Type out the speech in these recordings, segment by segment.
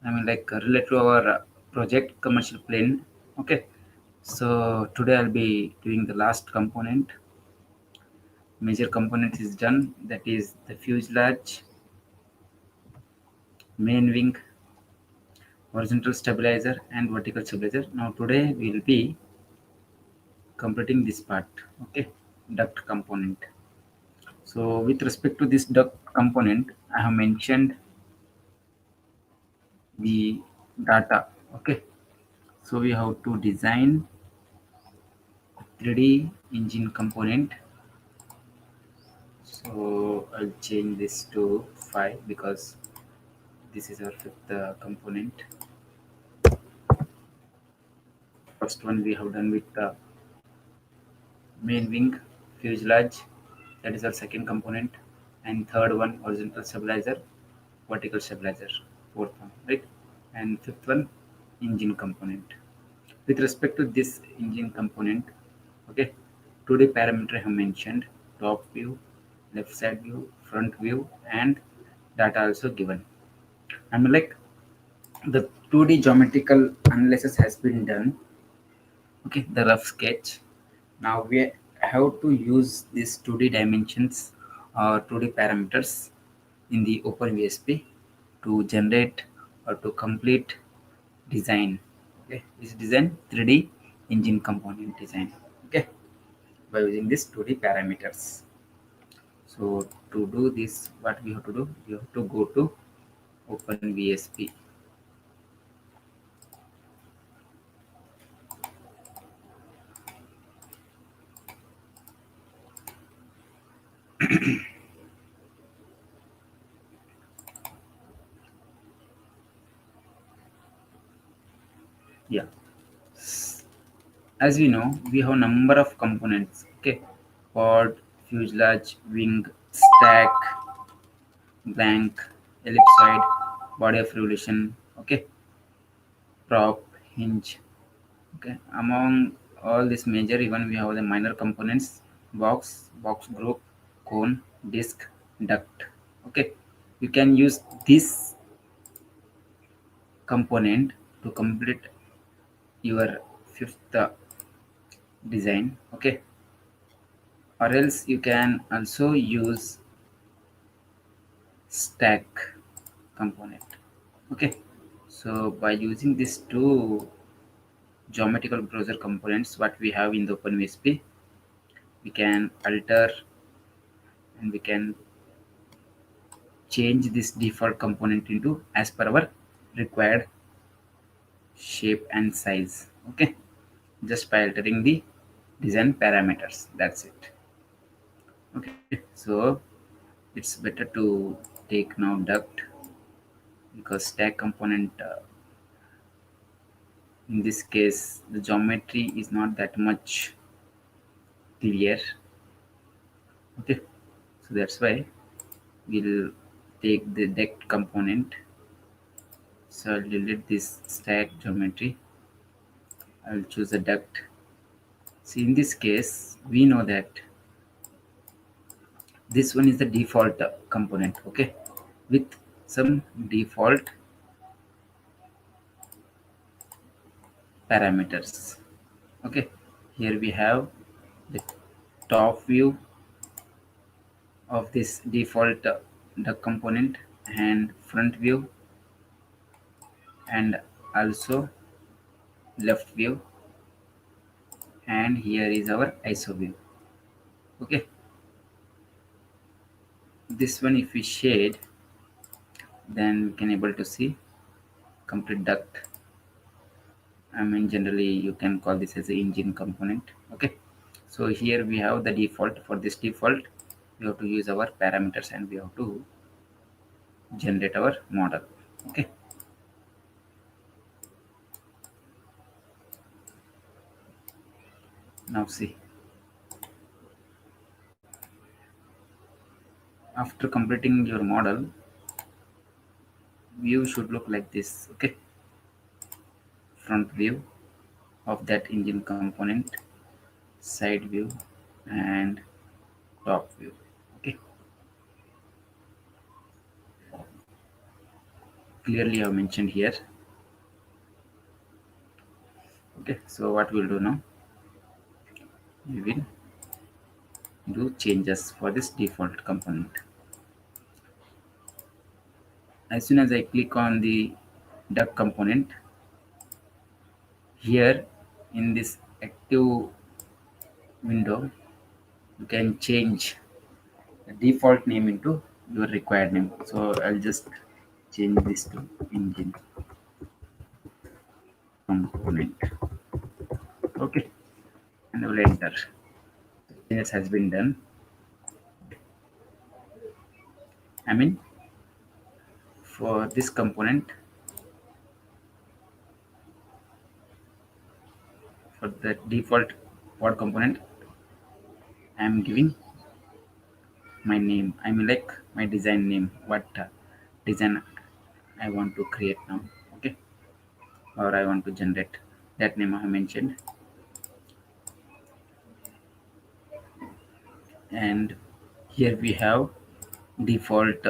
Related to our project commercial plane. Okay, so today I'll be doing the last component. Major component is done, that is the fuselage, main wing, horizontal stabilizer and vertical stabilizer. Now today we will be completing this part. Okay, duct component. So with respect to this duct component, I have mentioned the data. Okay, so we have to design 3D engine component. So I'll change this to 5 because this is our fifth component. First one we have done with the main wing fuselage, that is our second component, and third one horizontal stabilizer, vertical stabilizer, fourth one, right? And fifth one engine component. With respect to this engine component, okay, 2D parameter I have mentioned: top view, left side view, front view, and data also given. And like the 2D geometrical analysis has been done. Okay, the rough sketch. Now we have to use these 2D dimensions or 2D parameters in the Open VSP to generate or to complete design. Okay, this design 3D engine component design. Okay, by using these 2D parameters. So to do this, what we have to do? We have to go to Open VSP. Yeah, as we know, we have number of components. Okay, pod, fuselage, wing, stack, blank, ellipsoid, body of revolution. Okay, prop, hinge. Okay, among all this major, even we have the minor components: box group, cone, disc, duct. Okay, you can use this component to complete your fifth design. Okay, or else you can also use stack component. Okay, so by using these two geometrical browser components what we have in the OpenVSP, we can alter and we can change this default component into as per our required shape and size. Okay, just by altering the design parameters, that's it. Okay, so it's better to take now duct, because stack component in this case the geometry is not that much clear. Okay, so that's why we'll take the duct component. So I'll delete this stack geometry. I'll choose a duct. See, in this case we know that this one is the default component. Okay, with some default parameters. Okay, here we have the top view of this default duct component, and front view, and also left view, and here is our iso view. Okay, this one if we shade, then we can able to see complete duct. I mean, generally you can call this as a engine component. Okay, so here we have the default. For this default we have to use our parameters and we have to generate our model. Okay, now see, after completing your model, view should look like this. Okay, front view of that engine component, side view, and top view. Okay, clearly have mentioned here. Okay, so what we'll do now, we will do changes for this default component. As soon as I click on the duck component, here in this active window, you can change the default name into your required name. So I'll just change this to engine component. Okay, and I will enter. Changes has been done. I mean, for this component, for the default pod component, I am giving my name. I mean, like my design name, what design I want to create now. Okay, or I want to generate, that name I have mentioned. And here we have default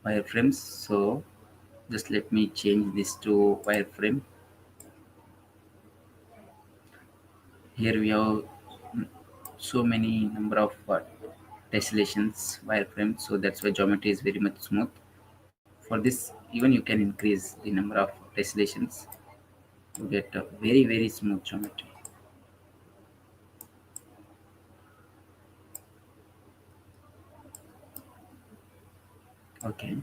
wireframes. So just let me change this to wireframe. Here we have so many number of tessellations wireframes, so that's why geometry is very much smooth. For this, even you can increase the number of tessellations to get a very smooth geometry. Okay,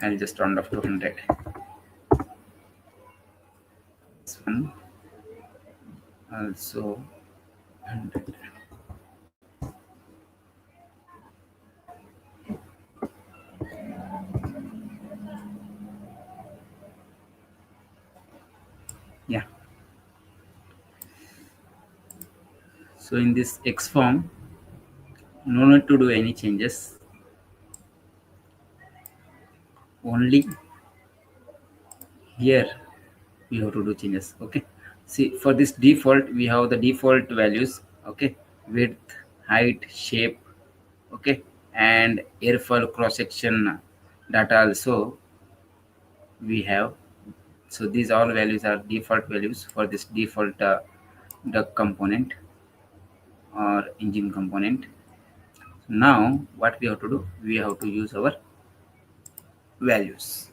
I'll just round off to 100. This one also 100. Yeah, so in this X form, no need to do any changes, only here we have to do changes. Okay, see, for this default we have the default values. Okay, width, height, shape, okay, and airfoil cross section data also we have. So these all values are default values for this default duct component or engine component. Now what we have to do, we have to use our values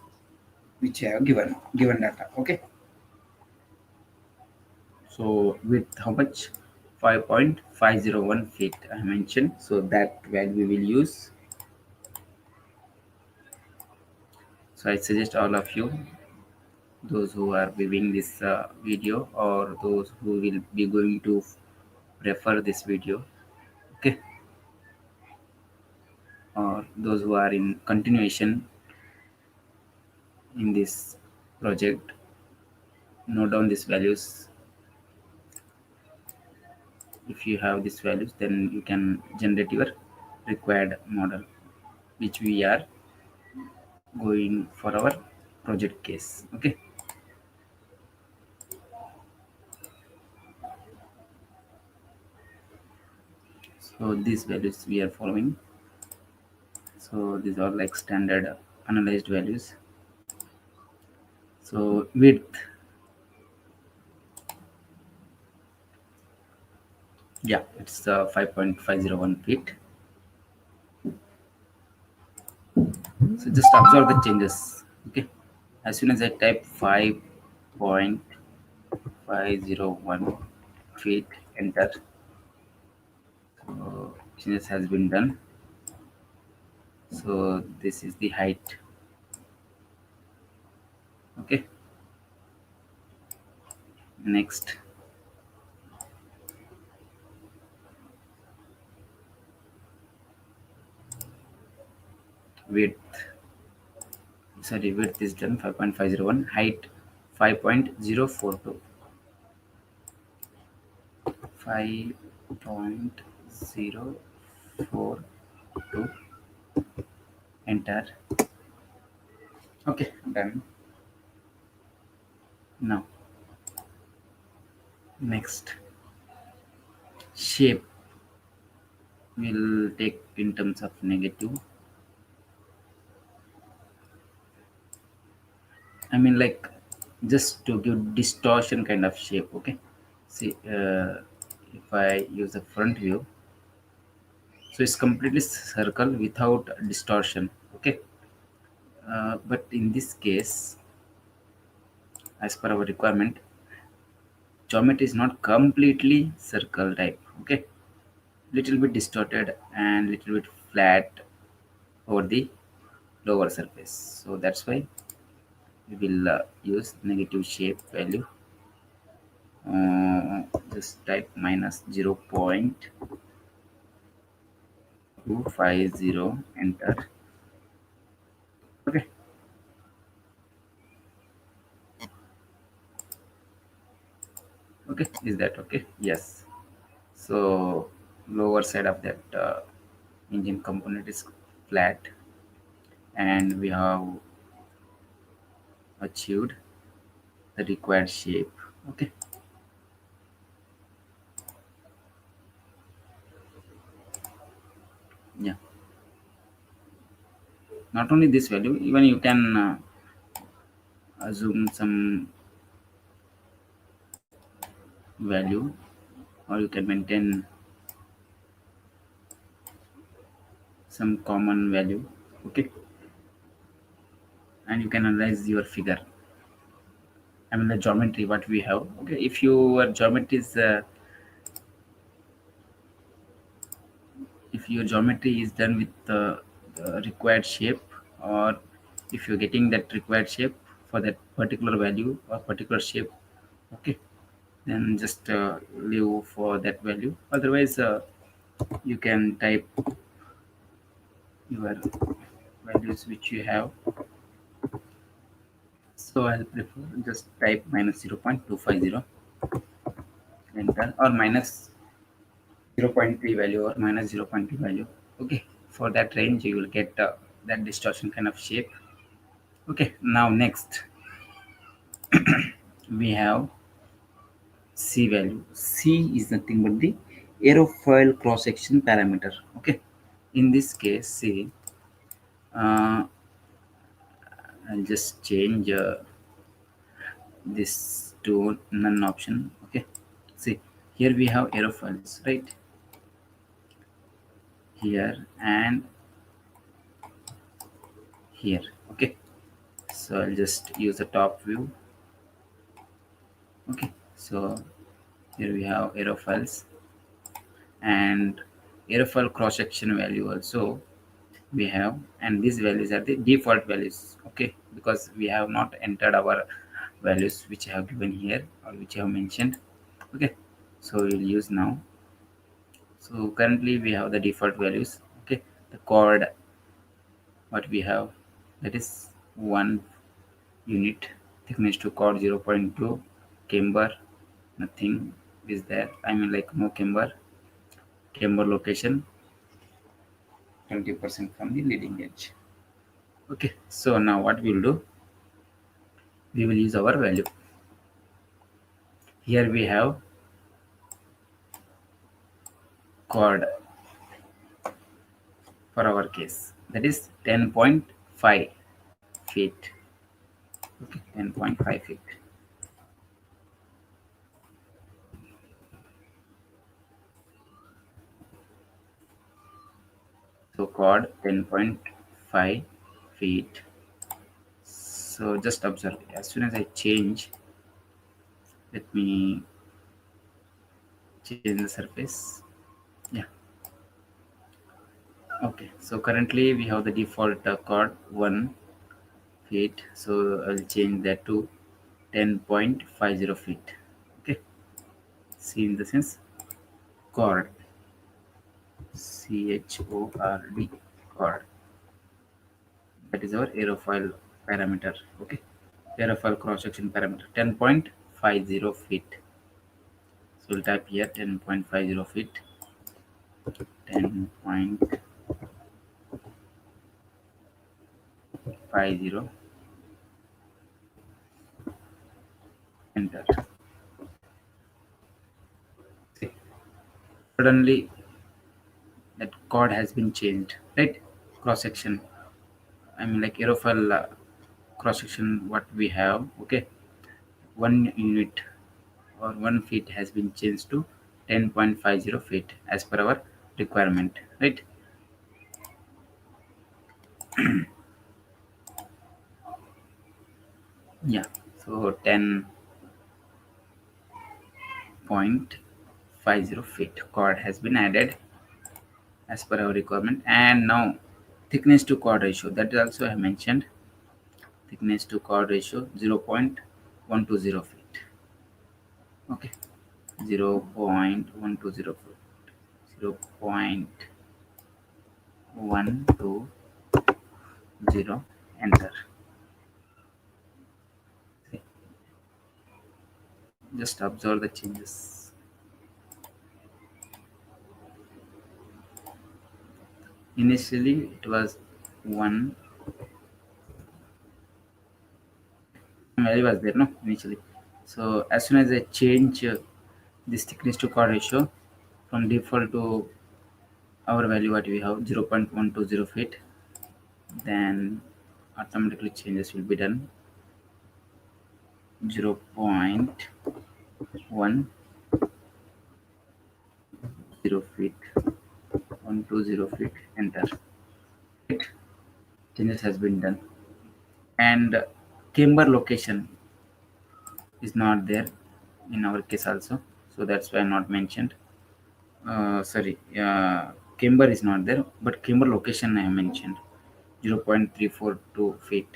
which I have given data. Okay, so with how much, 5.501 feet I mentioned, so that value we will use. So I suggest all of you, those who are viewing this video or those who will be going to refer this video, okay, or those who are in continuation in this project, note down these values. If you have these values, then you can generate your required model which we are going for our project case. Okay, so these values we are following. So these are like standard analyzed values. So width, yeah, it's 5.501 feet. So just observe the changes. Okay, as soon as I type 5.501 feet, enter, so changes has been done. So this is the height. Okay, next, width, sorry, width is done 5.501, height 5.042, 5.042, enter. Okay, done. Now next, shape will take in terms of negative. I mean, like, just to give distortion kind of shape. Okay, see, if I use the front view, so it's completely circle without distortion. Okay, but in this case, as per our requirement, geometry is not completely circle type. Okay, little bit distorted and little bit flat over the lower surface. So that's why we will use negative shape value. Just type minus 0.250, enter. Okay, okay, is that okay? Yes. So lower side of that engine component is flat, and we have achieved the required shape. Okay, yeah. Not only this value, even you can assume some value, or you can maintain some common value. Okay, and you can analyze your figure. I mean, the geometry what we have. Okay, if your geometry is if your geometry is done with the required shape, or if you're getting that required shape for that particular value or particular shape, okay, then just leave for that value. Otherwise, you can type your values which you have. So I'll prefer just type minus 0.250, enter, or minus 0.3 value, or minus 0.2 value. Okay, for that range you will get that distortion kind of shape. Okay, now next we have C value. C is nothing but the aerofoil cross section parameter. Okay, in this case, C, uh, I'll just change this to none option. Okay, see, here we have aerofoils, right? Here and here. Okay, so I'll just use the top view. Okay, so here we have aerofoils and aerofoil cross section value also we have, and these values are the default values. Okay, because we have not entered our values which I have given here, or which I have mentioned. Okay, so we'll use now. So currently we have the default values. Okay, the chord what we have, that is 1 unit, thickness to chord 0.2, camber nothing is there, I mean, like, no camber. Camber location 20% from the leading edge. Okay, so now what we'll do, we will use our value. Here we have chord for our case, that is 10.5 feet. Okay, 10.5 feet. So chord 10.5 feet. So just observe, as soon as I change, let me change the surface. Yeah, okay, so currently we have the default chord 1 feet, so I'll change that to 10.50 feet. Okay, see, in the sense, chord, chord, chord, that is our aerofoil parameter. Okay, aerofoil cross section parameter 10.50 feet. So we'll type here 10.50 feet, 10.50 10.50, enter. See, suddenly that chord has been changed, right? Cross section, I mean like aerofoil cross section what we have, okay, 1 unit or 1 feet has been changed to 10.50 feet as per our requirement, right? Yeah, so 10.50 feet chord has been added as per our requirement. And now thickness to chord ratio, that is also I mentioned, thickness to chord ratio 0.120 feet, okay, 0.120 feet, 0.120, enter. See, just observe the changes. Initially it was 1 value was there, no, initially. So as soon as I change this thickness to chord ratio from default to our value what we have 0.120 feet, then automatically changes will be done. 0.120 feet, 120 feet, enter. Right? Changes has been done. And camber location is not there in our case also, so that's why not mentioned. Sorry, camber is not there, but camber location I have mentioned 0.342 feet,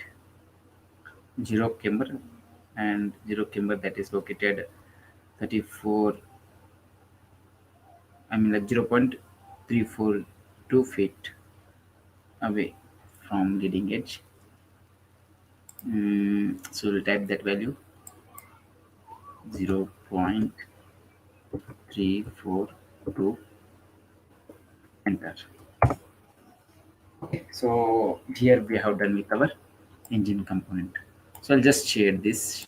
zero camber, and zero camber that is located 34, I mean like 0.342 feet away from leading edge. So we'll type that value 0.342, enter. Okay, so here we have done with our engine component. So I'll just share this.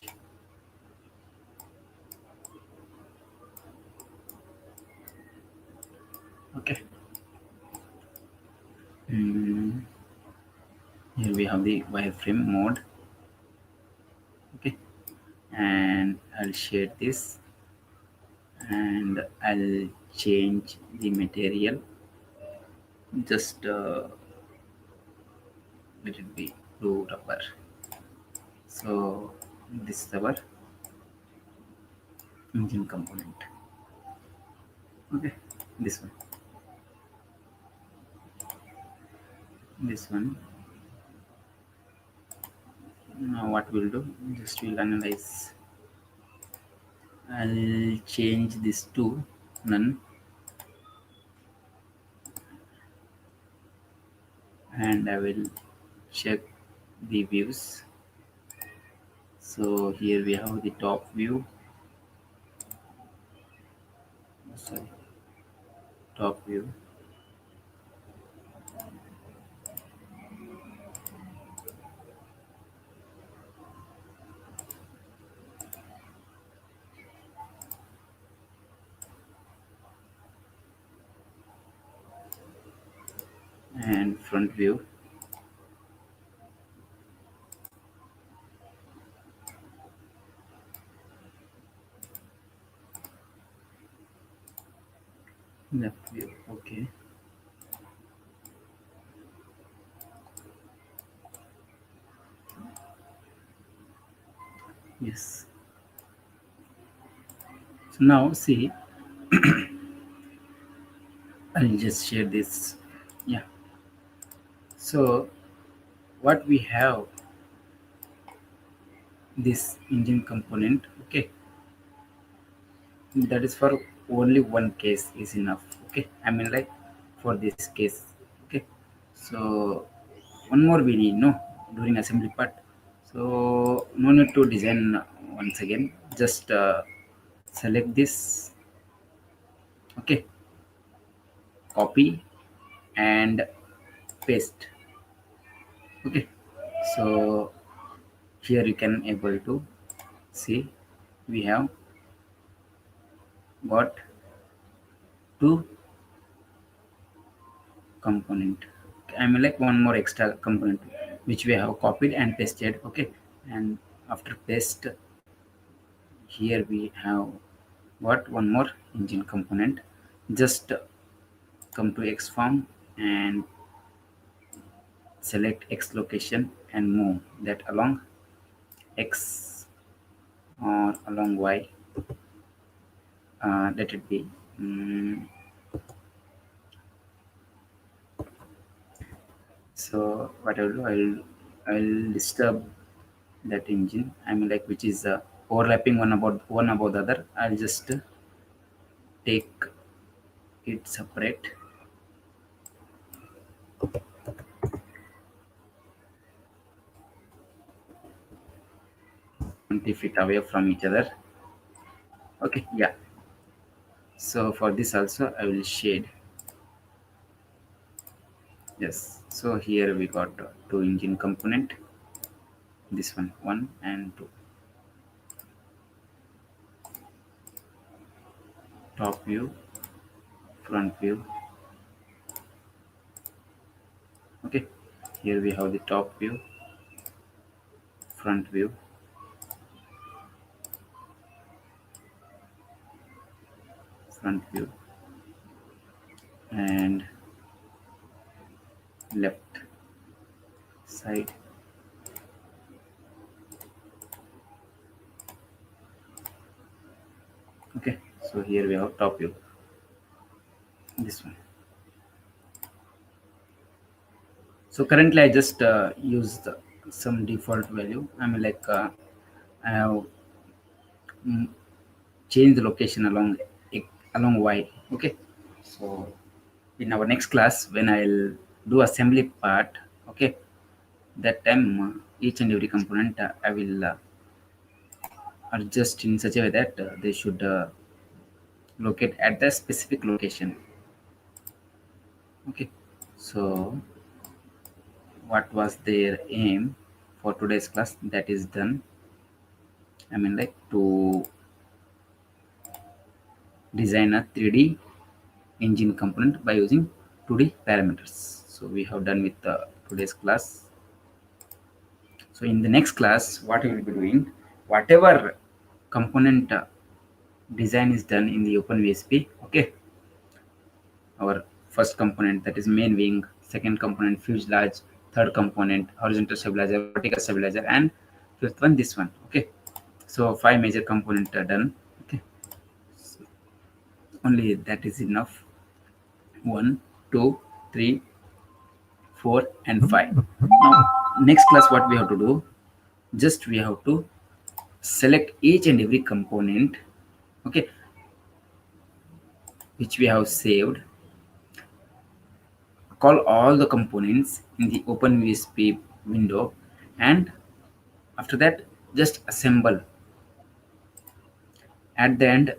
Okay. Here we have the wireframe mode. Okay, and I'll share this, and I'll change the material. Just let it be blue rubber. So this is our engine component. Okay, this one, this one. Now what we'll do, just we'll analyze. I'll change this to none, and I will check the views. So here we have the top view, sorry, top view, and front view. Left view, okay. Yes. So now see, I'll just share this. Yeah. So what we have, this engine component, okay, that is for only one case is enough. Okay, I mean like for this case. Okay, so one more we need, no, during assembly part. So no need to design once again. Just select this. Okay, copy and paste. Okay, So here you can able to see we have got two component. I mean like one more extra component which we have copied and pasted. Okay, and after paste here we have got one more engine component. Just come to X form and select X location and move that along X or along Y. Let it be. So what I will do, I will disturb that engine. I mean like which is overlapping one about the other. I'll just take it separate 20 feet away from each other. Okay, yeah. So for this also I will shade. Yes. So here we got two engine component. This one and two. Top view, front view. Okay. Here we have the top view, front view, front view, and left side. Okay. So here we have top view. This one. So currently I just used some default value. I mean like I have changed the location along Y. Okay. So in our next class when I'll do assembly part, okay, that time each and every component I will adjust in such a way that they should locate at the specific location. Okay. So what was their aim for today's class, that is done. I mean like to design a 3D engine component by using 2D parameters. So we have done with today's class. So in the next class what we will be doing, whatever component design is done in the open VSP. Okay, our first component, that is main wing, second component fuselage, third component horizontal stabilizer, vertical stabilizer, and fifth one this one. Okay, so five major components are done. Okay, so only that is enough. 1, 2, 3, 4, and 5. Now next class what we have to do, just we have to select each and every component, okay, which we have saved. Call all the components in the open VSP window, and after that just assemble. At the end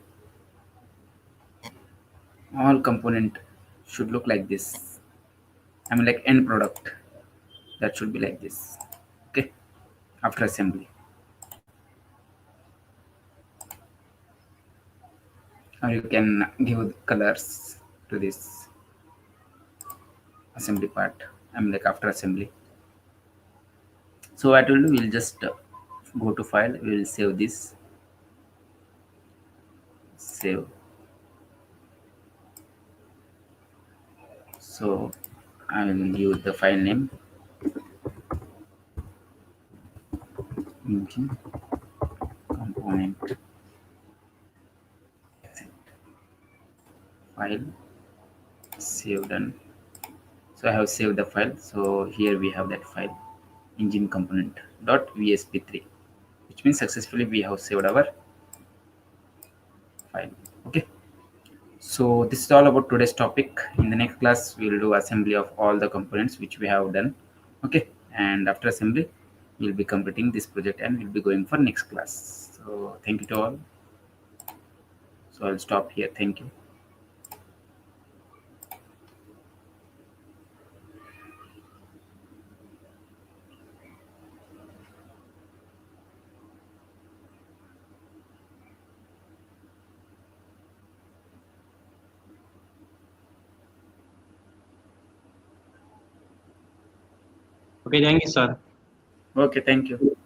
all component should look like this. I mean like end product, that should be like this. Okay, after assembly. Or you can give colors to this assembly part. I mean like after assembly. So what we'll do, we'll just go to file, we will save this, save. So I will use the file name engine component file, save, done. So I have saved the file. So here we have that file, engine component .vsp3, which means successfully we have saved our file. Okay, so this is all about today's topic. In the next class we will do assembly of all the components which we have done. Okay, and after assembly we'll be completing this project and we'll be going for next class. So thank you to all. So I'll stop here. Thank you. Okay, thank you, sir. Okay, thank you.